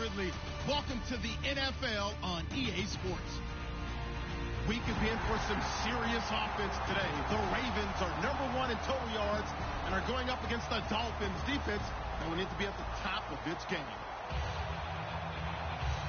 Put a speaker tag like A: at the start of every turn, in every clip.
A: assuredly. Welcome to the NFL on EA Sports. We could be in for some serious offense today. The Ravens are #1 in total yards and are going up against the Dolphins defense, and we need to be at the top of its game.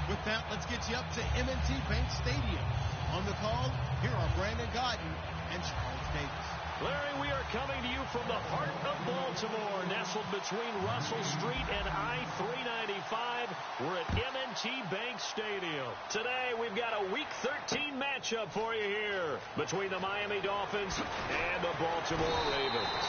A: With that, let's get you up to M&T Bank Stadium. On the call, here are Brandon Gaudin and Charles Davis.
B: Larry, we are coming to you from the heart of Baltimore, nestled between Russell Street and I-395. We're at M&T Bank Stadium. Today, we've got a Week 13 matchup for you here between the Miami Dolphins and the Baltimore Ravens.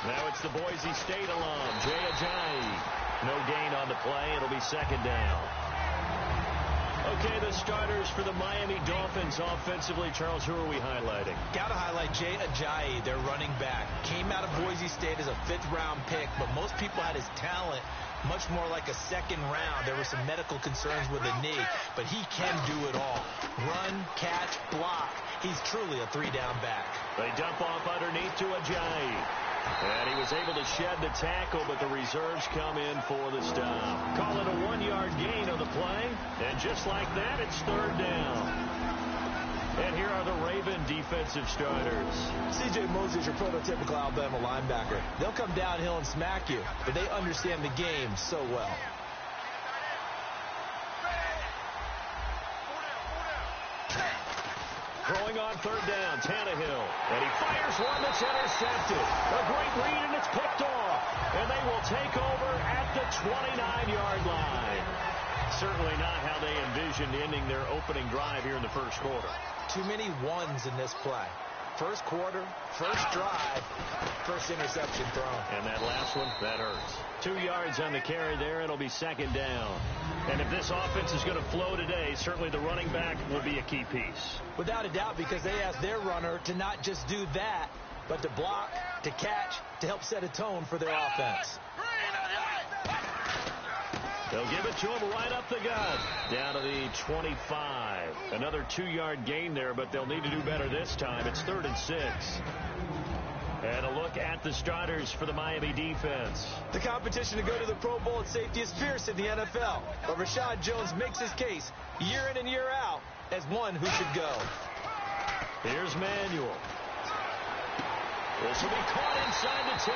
B: Now it's the Boise State alum, jjae187's. No gain on the play. It'll be second down. Okay, the starters for the Miami Dolphins offensively. Charles, who are we highlighting?
C: Got to highlight jjae187, their running back. Came out of Boise State as a 5th-round pick, but most people had his talent much more like a 2nd round. There were some medical concerns with the knee, but he can do it all. Run, catch, block. He's truly a 3-down back.
B: They dump off underneath to jjae187. And he was able to shed the tackle, but the reserves come in for the stop. Call it a 1-yard gain on the play. And just like that, it's 3rd down. And here are the Raven defensive starters.
C: C.J. Mosley is your prototypical Alabama linebacker. They'll come downhill and smack you, but they understand the game so well.
B: Throwing on 3rd down, Tannehill. And he fires one that's intercepted. A great read, and it's picked off. And they will take over at the 29-yard line. Certainly not how they envisioned ending their opening drive here in the first quarter.
C: Too many ones in this play. First quarter, first drive, first interception thrown.
B: And that last one, that hurts. 2 yards on the carry there. It'll be 2nd down. And if this offense is going to flow today, certainly the running back will be a key piece.
C: Without a doubt, because they asked their runner to not just do that, but to block, to catch, to help set a tone for their offense.
B: They'll give it to him right up the gut. Down to the 25. Another 2-yard gain there, but they'll need to do better this time. It's 3rd and 6. And a look at the starters for the Miami defense.
C: The competition to go to the Pro Bowl at safety is fierce in the NFL. But Rashad Jones makes his case year in and year out as one who should go.
B: Here's Manuel. This will be caught inside the 10.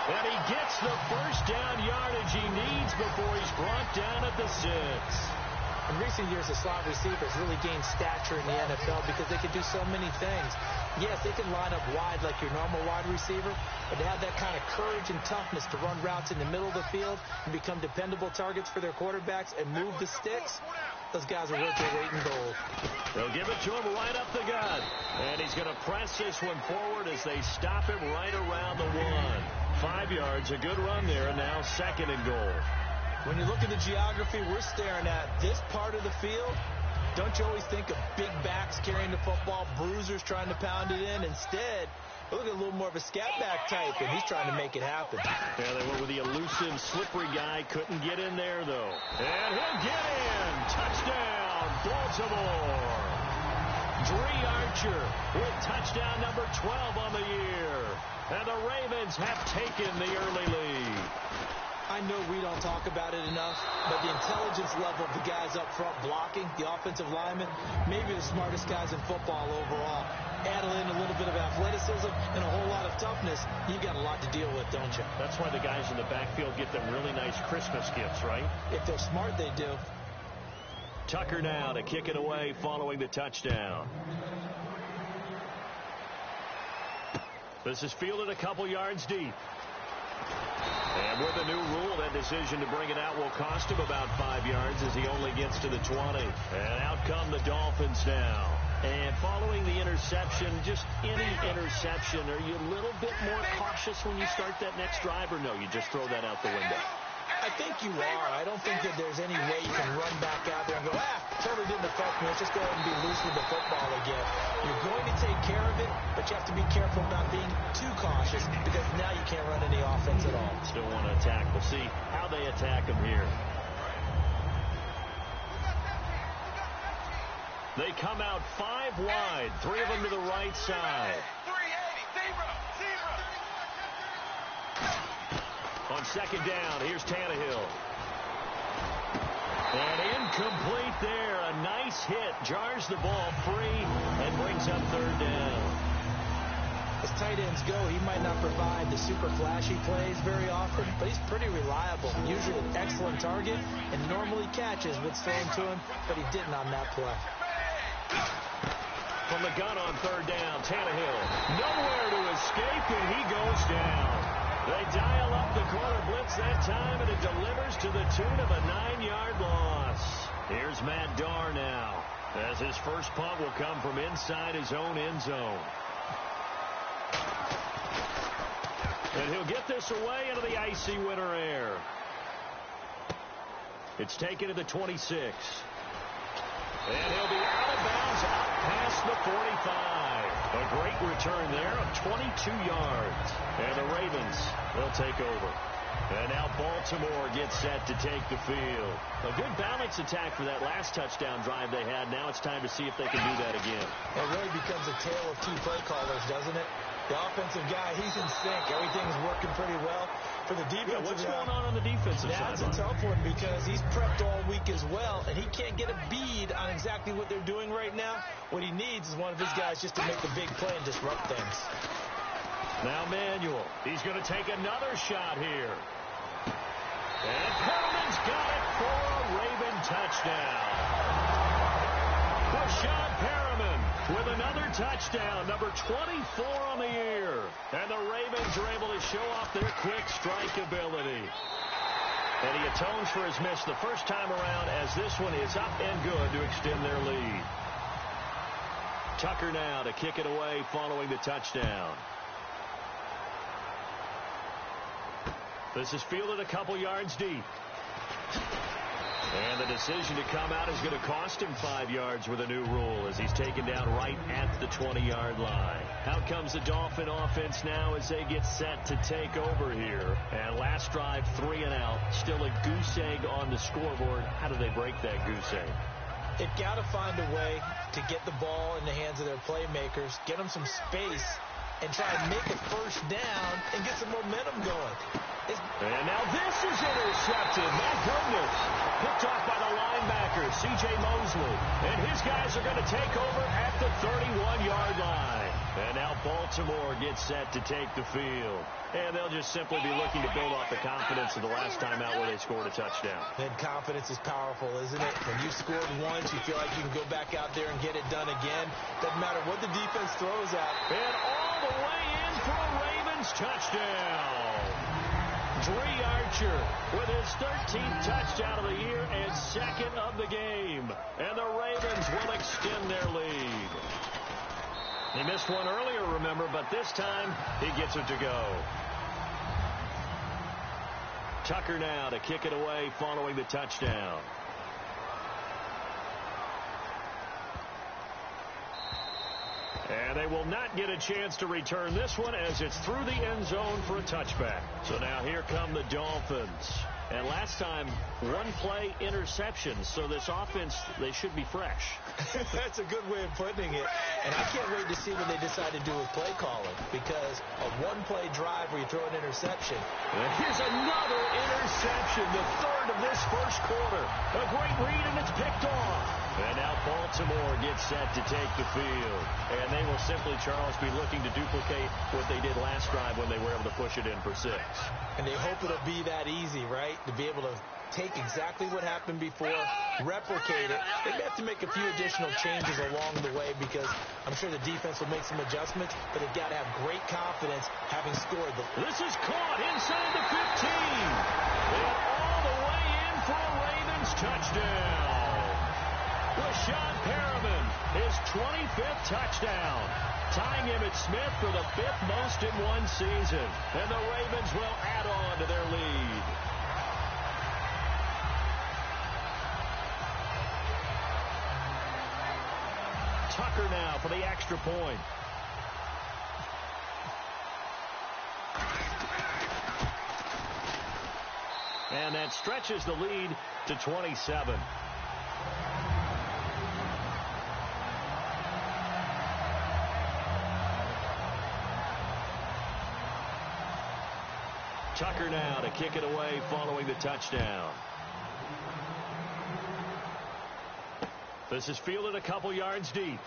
B: And he gets the first down yardage he needs before he's brought down at the 6.
C: In recent years, the slot receivers really gained stature in the NFL because they can do so many things. Yes, they can line up wide like your normal wide receiver, but to have that kind of courage and toughness to run routes in the middle of the field and become dependable targets for their quarterbacks and move the sticks, those guys are worth their weight in gold.
B: They'll give it to him right up the gut. And he's going to press this one forward as they stop him right around the 1. 5 yards, a good run there, and now 2nd and goal.
C: When you look at the geography we're staring at, this part of the field, don't you always think of big backs carrying the football, bruisers trying to pound it in? Instead, look at a little more of a scat back type, and he's trying to make it happen.
B: Yeah, they went with the elusive, slippery guy. Couldn't get in there, though. And he'll get in. Touchdown, Baltimore. Dree Archer with touchdown number 12 on the year. And the Ravens have taken the early lead.
C: I know we don't talk about it enough, but the intelligence level of the guys up front blocking, the offensive linemen, maybe the smartest guys in football overall. Add in a little bit of athleticism and a whole lot of toughness, you got a lot to deal with, don't you?
B: That's why the guys in the backfield get them really nice Christmas gifts, right?
C: If they're smart, they do.
B: Tucker now to kick it away following the touchdown. This is fielded a couple yards deep. And with the new rule, that decision to bring it out will cost him about 5 yards as he only gets to the 20. And out come the Dolphins now. And following the interception, just any interception, are you a little bit more cautious when you start that next drive, or no, you just throw that out the window?
C: I think you are. I don't think that there's any way you can run back out there and go, totally didn't affect me. Let's just go ahead and be loose with the football again. You're going to take care of it, but you have to be careful about being too cautious because now you can't run any offense at all.
B: Still want to attack. We'll see how they attack him here. They come out 5 wide, 3 of them to the right side. On second down, here's Tannehill. And incomplete there. A nice hit. Jars the ball free and brings up third down.
C: As tight ends go, he might not provide the super flashy plays very often, but he's pretty reliable. Usually an excellent target and normally catches what's thrown to him, but he didn't on that play.
B: From the gun on third down, Tannehill. Nowhere to escape, and he goes down. They dial up the corner blitz that time, and it delivers to the tune of a 9-yard loss. Here's Matt Darr now, as his first punt will come from inside his own end zone. And he'll get this away into the icy winter air. It's taken to the 26. And he'll be out of bounds up past the 45. A great return there of 22 yards. And the Ravens will take over. And now Baltimore gets set to take the field. A good balance attack for that last touchdown drive they had. Now it's time to see if they can do that again.
C: It really becomes a tale of 2 play callers, doesn't it? The offensive guy, he's in sync. Everything's working pretty well. For the defensive
B: what's
C: guy,
B: going on the defensive side?
C: That's a tough one because he's prepped all week as well, and he can't get a bead on exactly what they're doing right now. What he needs is one of his guys just to make the big play and disrupt things.
B: Now Manuel. He's going to take another shot here. And Perriman's got it for a Raven touchdown. Rashad Perriman with another touchdown, number 24 on the year. And the Ravens are able to show off their quick strike ability. And he atones for his miss the first time around as this one is up and good to extend their lead. Tucker now to kick it away following the touchdown. This is fielded a couple yards deep. And the decision to come out is going to cost him 5 yards with a new rule as he's taken down right at the 20-yard line. Out comes the Dolphin offense now as they get set to take over here. And last drive, 3 and out. Still a goose egg on the scoreboard. How do they break that goose egg?
C: They've got to find a way to get the ball in the hands of their playmakers, get them some space, and try and make a first down and get some momentum going.
B: And now this is intercepted. My goodness. Picked off by the linebacker, C.J. Mosley. And his guys are going to take over at the 31-yard line. And now Baltimore gets set to take the field. And they'll just simply be looking to build off the confidence of the last time out where they scored a touchdown.
C: And confidence is powerful, isn't it? When you scored once, you feel like you can go back out there and get it done again. Doesn't matter what the defense throws at.
B: And all the way in for a Ravens touchdown. Dre Archer with his 13th touchdown of the year and second of the game. And the Ravens will extend their lead. He missed one earlier, remember, but this time he gets it to go. Tucker now to kick it away following the touchdown. And they will not get a chance to return this one as it's through the end zone for a touchback. So now here come the Dolphins. And last time, 1-play interceptions. So this offense, they should be fresh.
C: That's a good way of putting it. And I can't wait to see what they decide to do with play calling. Because a 1-play drive where you throw an interception.
B: And here's another interception, the third of this first quarter. A great read, and it's picked off. And now Baltimore gets set to take the field. And they will simply, Charles, be looking to duplicate what they did last drive when they were able to push it in for 6.
C: And they hope it'll be that easy, right? To be able to take exactly what happened before, replicate it. They may have to make a few additional changes along the way because I'm sure the defense will make some adjustments, but they've got to have great confidence having scored.
B: This is caught inside the 15. And all the way in for a Ravens touchdown. Rashad Perriman, his 25th touchdown, tying Emmitt Smith for the 5th most in one season. And the Ravens will add on to their lead. Tucker now for the extra point. And that stretches the lead to 27. Tucker now to kick it away following the touchdown. This is fielded a couple yards deep.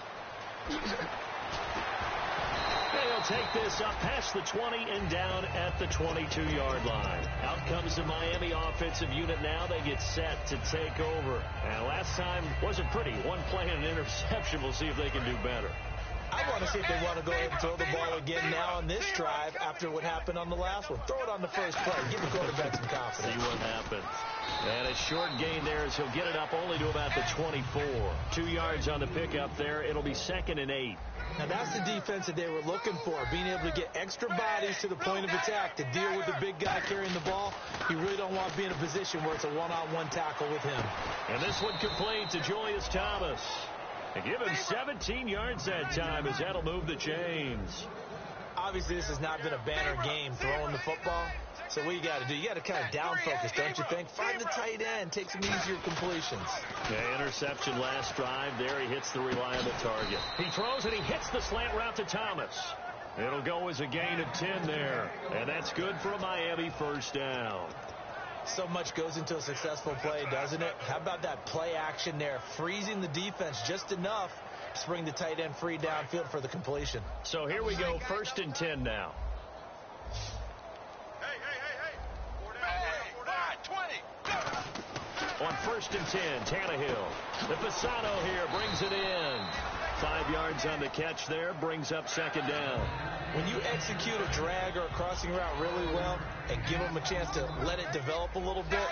B: They'll take this up past the 20 and down at the 22-yard line. Out comes the Miami offensive unit now. They get set to take over. And last time wasn't pretty. One play and an interception. We'll see if they can do better.
C: I want to see if they want to go ahead and throw the ball again now on this drive after what happened on the last one. Throw it on the first play. Give the quarterback some confidence.
B: See what happens. And a short gain there as he'll get it up only to about the 24. 2 yards on the pickup there. It'll be 2nd and 8.
C: Now, that's the defense that they were looking for, being able to get extra bodies to the point of attack to deal with the big guy carrying the ball. You really don't want to be in a position where it's a one-on-one tackle with him.
B: And this one complete to Julius Thomas. And give him 17 yards that time as that'll move the chains.
C: Obviously, this has not been a banner game throwing the football. So what you got to do, you got to kind of down focus, don't you think? Find the tight end, take some easier completions.
B: Yeah, interception last drive. There he hits the reliable target. He throws and he hits the slant route to Thomas. It'll go as a gain of 10 there. And that's good for a Miami first down.
C: So much goes into a successful play, doesn't it? How about that play action there, freezing the defense just enough to bring the tight end free downfield for the completion.
B: So here we go, 1st and 10 now. On 1st and 10, Tannehill. The Fasano here brings it in. 5 yards on the catch there, brings up 2nd down.
C: When you execute a drag or a crossing route really well and give them a chance to let it develop a little bit,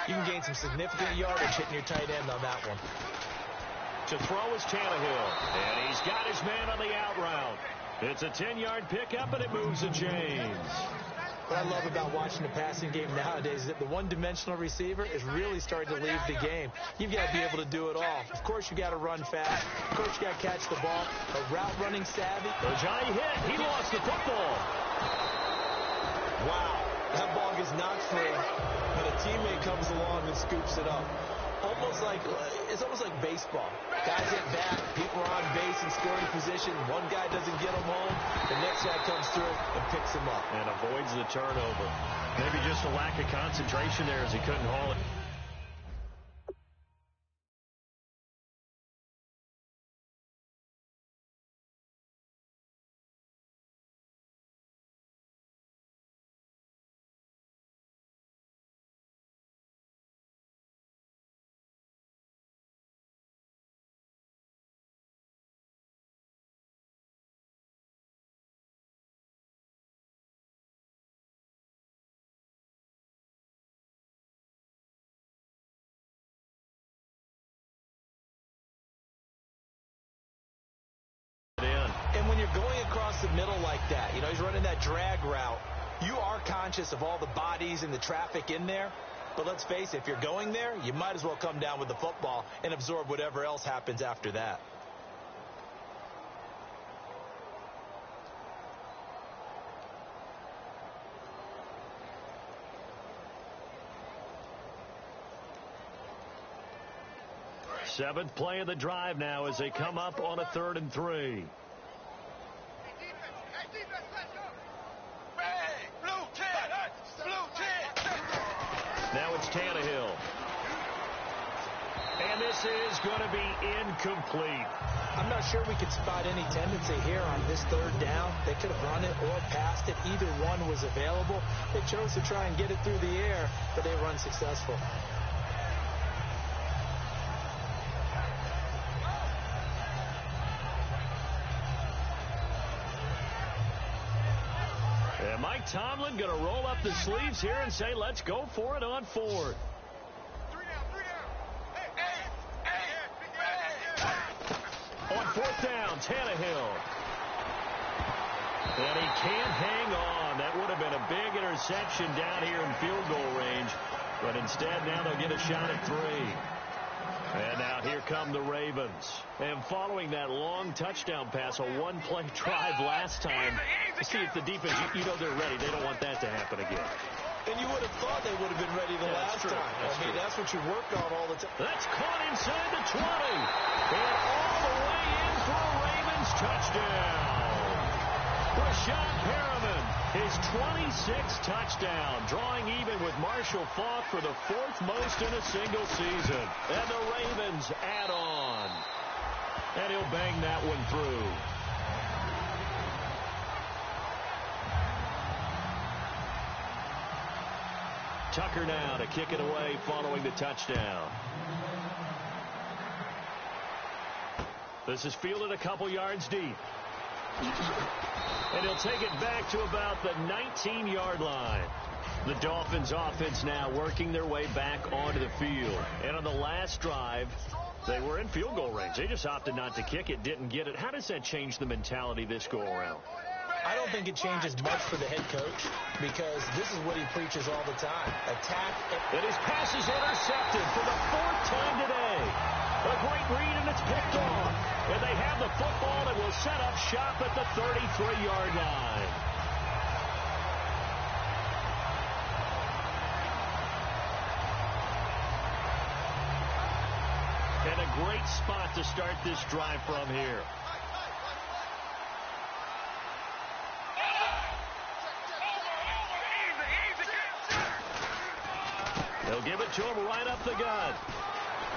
C: you can gain some significant yardage hitting your tight end on that one.
B: To throw is Tannehill, and he's got his man on the out route. It's a 10-yard pickup, and it moves the chains.
C: What I love about watching the passing game nowadays is that the one-dimensional receiver is really starting to leave the game. You've got to be able to do it all. Of course, you got to run fast. Of course, you got to catch the ball. A route running savvy.
B: jjae hit. He lost the football.
C: Wow. That ball gets knocked free, but a teammate comes along and scoops it up. It's almost like baseball. Guys at bat, people are on base in scoring position. One guy doesn't get him home. The next guy comes through and picks him up.
B: And avoids the turnover. Maybe just a lack of concentration there as he couldn't haul it.
C: And when you're going across the middle like that, you know, he's running that drag route, you are conscious of all the bodies and the traffic in there. But let's face it, if you're going there, you might as well come down with the football and absorb whatever else happens after that.
B: Seventh play of the drive now as they come up on a 3rd and 3. Now it's Tannehill. And this is going to be incomplete.
C: I'm not sure we could spot any tendency here on this 3rd down. They could have run it or passed it. Either one was available. They chose to try and get it through the air, but they were unsuccessful.
B: And Mike Tomlin going to roll up the sleeves here and say, let's go for it on 4th. On 4th down, Tannehill. And he can't hang on. That would have been a big interception down here in field goal range. But instead, now they'll get a shot at 3. And now here come the Ravens. And following that long touchdown pass, a one-play drive last time, you see if the defense, you know they're ready. They don't want that to happen again.
C: And you would have thought they would have been ready the last time. That's what you worked on all the time.
B: That's caught inside the 20. And all the way in for a Ravens touchdown. Rashad Perriman, his 26th touchdown, drawing even with Marshall Faulk for the 4th most in a single season. And the Ravens add on. And he'll bang that one through. Tucker now to kick it away following the touchdown. This is fielded a couple yards deep. And he'll take it back to about the 19-yard line. The Dolphins offense now working their way back onto the field. And on the last drive, they were in field goal range. They just opted not to kick it, didn't get it. How does that change the mentality this go around?
C: I don't think it changes much for the head coach because this is what he preaches all the time. Attack.
B: And his pass is intercepted for the 4th time today. A great read, and it's picked off. And they have the football and will set up shop at the 33-yard line. And a great spot to start this drive from here. They'll give it to him right up the gut.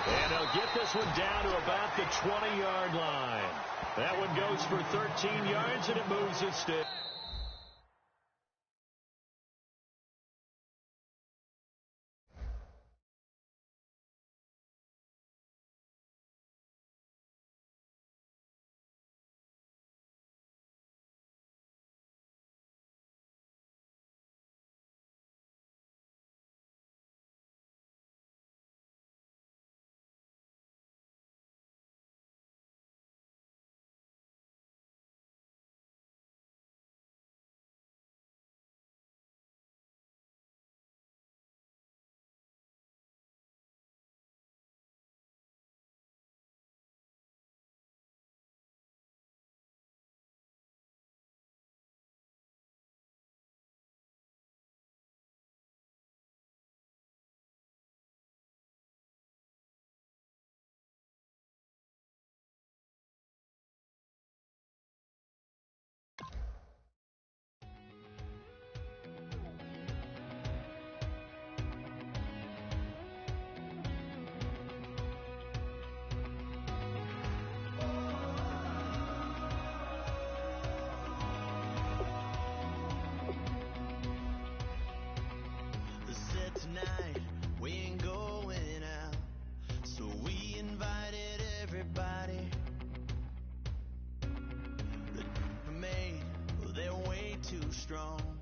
B: And they'll get this one down to about the 20-yard line. That one goes for 13 yards, and it moves his stick.
D: Tonight we ain't going out, so we invited everybody. The made, well, they're way too strong.